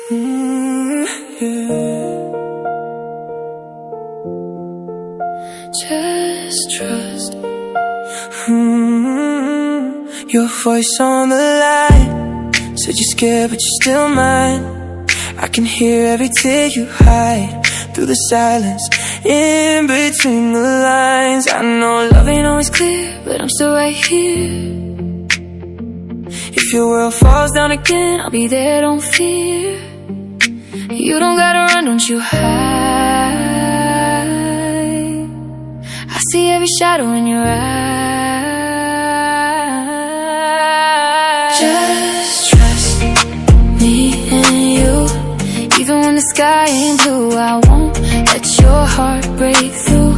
Yeah. Just trust. Your voice on the line said you're scared but you're still mine. I can hear every tear you hide through the silence in between the lines. I know love ain't always clear, but I'm still right here. If your world falls down again, I'll be there, don't fear. You don't gotta run, don't you hide. I see every shadow in your eyes. Just trust me and you. Even when the sky ain't blue, I won't let your heart break through.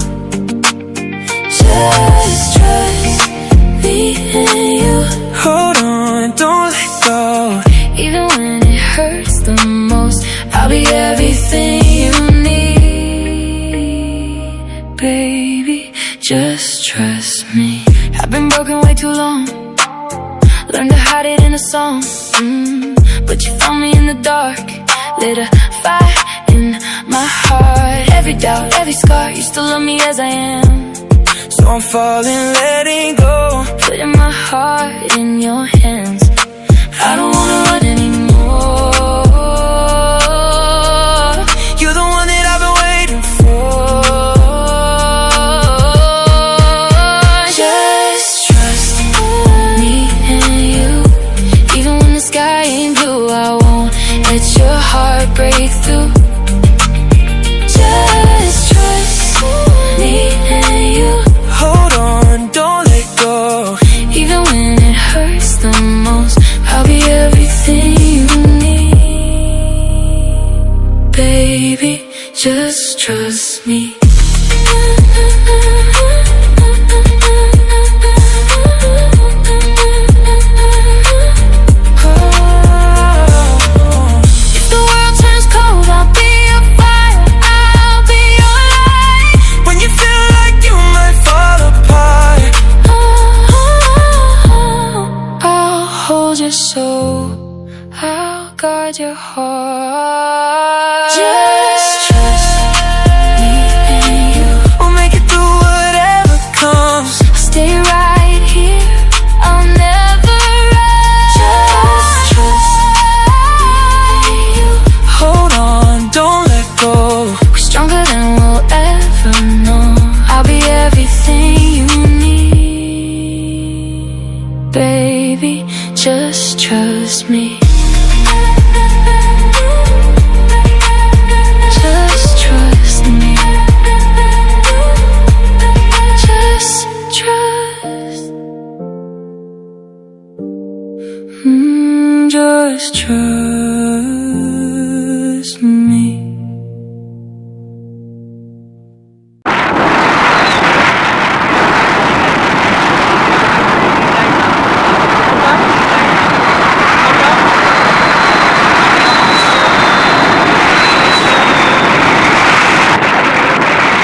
Just trust me and you. Hold on, don't let go. Even when it hurts the most, I'll be everything you need. Baby, just trust me. I've been broken way too long. Learned to hide it in a song. But you found me in the dark. Lit a fire in my heart. Every doubt, every scar, you still love me as I am. So I'm falling, letting go, putting my heart in your hands. I don't wanna run anymore. You're the one that I've been waiting for. Just trust me and you. Even when the sky ain't blue, I won't let your heart break through. Just trust me and you. Hold on, don't let go. Even when it hurts the most, I'll be everything you need. Baby, just trust me. If the world turns cold, I'll be your fire, I'll be your light. When you feel like you might fall apart, I'll hold your soul, I'll guard your heart. Just trust me and you. We'll make it through whatever comes. I'll stay right here, I'll never run. Just trust me and you. Hold on, don't let go. We're stronger than we'll ever know. I'll be everything you need. Baby, just trust me. Just trust me. Just trust. Just trust me.